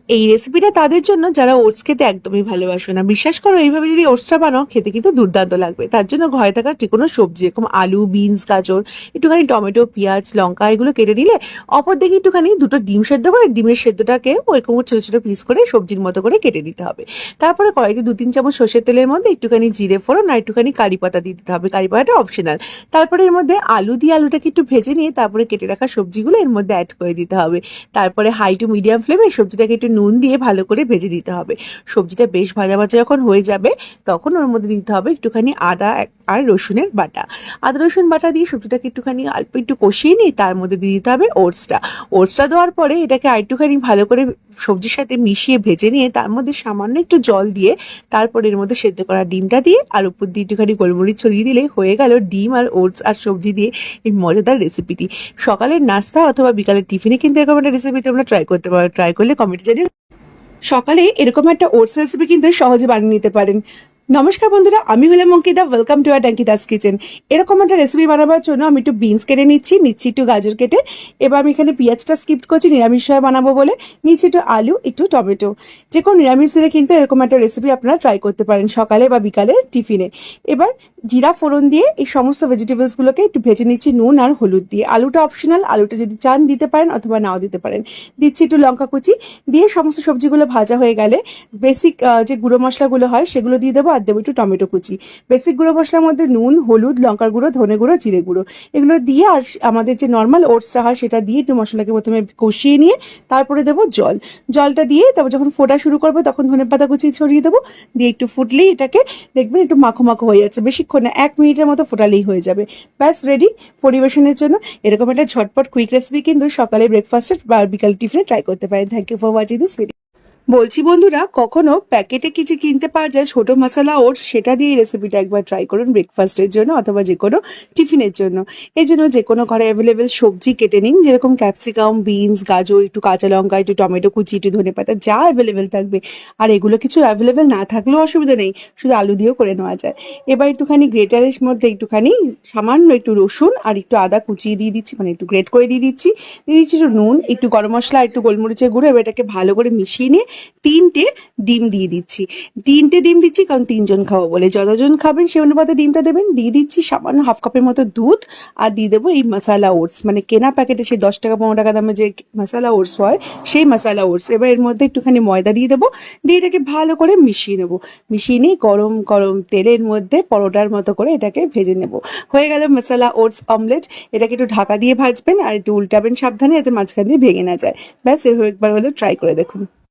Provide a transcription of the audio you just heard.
এই রেসিপিটা তাদের জন্য যারা ওটস খেতে একদমই ভালোবাসে না। বিশ্বাস করো, এইভাবে যদি ওটসটা বানাও খেতে কিন্তু দুর্দান্ত লাগবে। তার জন্য ঘরে থাকা যে কোনো সবজি, এরকম আলু, বিনস, গাজর, একটুখানি টমেটো, পেঁয়াজ, লঙ্কা এগুলো কেটে নিলে, অপর দিকে একটুখানি দুটো ডিম সেদ্ধ করে ডিমের সেদ্ধটাকে ওইরকম ছোট ছোট পিস করে সবজির মতো করে কেটে নিতে হবে। তারপরে কড়াইতে 2-3 চামচ সর্ষের তেলের মধ্যে একটুখানি জিরে ফোড়ন আর একটুখানি কারি পাতা দিয়ে দিতে হবে। কারি পাতাটা অপশনাল। তারপরে এর মধ্যে আলু দিয়ে আলুটাকে একটু ভেজে নিয়ে তারপরে কেটে রাখা সবজিগুলো এর মধ্যে অ্যাড করে দিতে হবে। তারপরে হাই টু মিডিয়াম ফ্লেমে সবজিটাকে একটু নুন দিয়ে ভালো করে ভেজে দিতে হবে। সবজিটা বেশ ভাজা ভাজা যখন হয়ে যাবে, তখন ওর মধ্যে দিতে হবে একটুখানি আদা আর রসুনের বাটা। আদা রসুন বাটা দিয়ে সবজিটাকে একটুখানি অল্প একটু কষিয়ে নিয়ে তার মধ্যে দিয়ে দিতে হবে ওটসটা। ওটসটা দেওয়ার পরে এটাকে আর একটুখানি ভালো করে সবজির সাথে মিশিয়ে ভেজে নিয়ে তার মধ্যে সামান্য একটু জল দিয়ে তারপরে এর মধ্যে সেদ্ধ করা ডিমটা দিয়ে আর উপর দিয়ে একটুখানি গোলমরিচ ছড়িয়ে দিলে হয়ে গেল ডিম আর ওটস আর সবজি দিয়ে এই মজাদার রেসিপিটি। সকালের নাস্তা অথবা বিকালের টিফিনে কিন্তু এরকম একটা রেসিপি তোমরা ট্রাই করতে পারো। ট্রাই করলে কমেন্টে জানিও। সকালে এরকম একটা ওটস রেসিপি কিন্তু সহজে বানিয়ে নিতে পারেন। নমস্কার বন্ধুরা, আমি হলাম অঙ্কিতা। ওয়েলকাম টু আর অঙ্কিতাস কিচেন। এরকম একটা রেসিপি বানাবার জন্য আমি একটু বিনস কেটে নিচ্ছি একটু গাজর কেটে। এবার আমি এখানে পেঁয়াজটা স্কিপ করছি, নিরামিষভাবে বানাবো বলে। নিচ্ছি একটু আলু, একটু টমেটো। যে কোনো নিরামিষ দিনে কিন্তু এরকম একটা রেসিপি আপনারা ট্রাই করতে পারেন সকালে বা বিকালে টিফিনে। এবার জিরা ফোড়ন দিয়ে এই সমস্ত ভেজিটেবলসগুলোকে একটু ভেজে নিচ্ছি নুন আর হলুদ দিয়ে। আলুটা অপশনাল, আলুটা যদি চান দিতে পারেন অথবা নাও দিতে পারেন। দিচ্ছি একটু লঙ্কা কুচি দিয়ে সমস্ত সবজিগুলো ভাজা হয়ে গেলে বেসিক যে গুঁড়ো মশলাগুলো হয় সেগুলো দিয়ে দেবো আর দেবো একটু টমেটো কুচি। বেসিক গুঁড়ো মশলার মধ্যে নুন, হলুদ, লঙ্কার গুঁড়ো, ধনে গুঁড়ো, জিরে গুঁড়ো এগুলো দিয়ে আর আমাদের যে নর্মাল ওটসটা হয় সেটা দিয়ে একটু মশলাকে প্রথমে কষিয়ে নিয়ে তারপরে দেবো জল। জলটা দিয়ে তারপর যখন ফোটা শুরু করবো তখন ধনেপাতা কুচি ছড়িয়ে দেবো। দিয়ে একটু ফুটলেই এটাকে দেখবেন একটু মাখো মাখো হয়ে যাচ্ছে। বেশিক্ষণ না, 1 মিনিটের মতো ফোটালেই হয়ে যাবে। ব্যাস রেডি পরিবেশনের জন্য। এরকম একটা ঝটপট কুইক রেসিপি কিন্তু সকালে ব্রেকফাস্টে বা বিকাল টিফিনে ট্রাই করতে পারেন। Thank you for watching this video. বলছি বন্ধুরা, কখনো প্যাকেটে কিছু কিনতে পাওয়া যায় ছোট মশলা ওটস, সেটা দিয়ে এই রেসিপিটা একবার ট্রাই করুন ব্রেকফাস্টের জন্য অথবা যে কোনো টিফিনের জন্য। এই জন্য যে কোনো ঘরে অ্যাভেলেবেল সবজি কেটে নিন, যেরকম ক্যাপসিকাম, বিনস, গাজর, একটু কাঁচা লঙ্কা, একটু টমেটো কুচি, একটু ধনেপাতা, যা অ্যাভেলেবেল থাকবে। আর এগুলো কিছু অ্যাভেলেবেল না থাকলেও অসুবিধা নেই, শুধু আলু দিয়েও করে নেওয়া যায়। এবার একটুখানি গ্রেটারের মধ্যে একটুখানি সামান্য একটু রসুন আর একটু আদা কুচিয়ে দিয়ে দিচ্ছি, মানে একটু গ্রেট করে দিয়ে দিচ্ছি একটু নুন, একটু গরম মশলা, একটু গোলমরিচের গুঁড়ো। এবার এটাকে ভালো করে মিশিয়ে নিয়ে 3টে ডিম দিয়ে দিচ্ছি। 3টে ডিম দিচ্ছি কারণ 3জন খাবো বলে। যতজন খাবেন সেই অনুপাতে ডিমটা দেবেন। দিয়ে দিচ্ছি সামান্য হাফ কাপের মতো দুধ আর দিয়ে দেবো এই মশালা ওটস, মানে কেনা প্যাকেটে সেই 10 টাকা 15 টাকা দামে যে মশালা ওটস হয় সেই মশালা ওটস। এবার এর মধ্যে একটুখানি ময়দা দিয়ে দেবো, দিয়ে এটাকে ভালো করে মিশিয়ে নেবো। মিশিয়ে নিয়ে গরম গরম তেলের মধ্যে পরোটার মতো করে এটাকে ভেজে নেব। হয়ে গেল মশালা ওটস অমলেট। এটাকে একটু ঢাকা দিয়ে ভাজবেন আর একটু উল্টাবেন সাবধানে, যাতে মাঝখান দিয়ে ভেঙে না যায়। ব্যাস, একবার হলো ট্রাই করে দেখুন।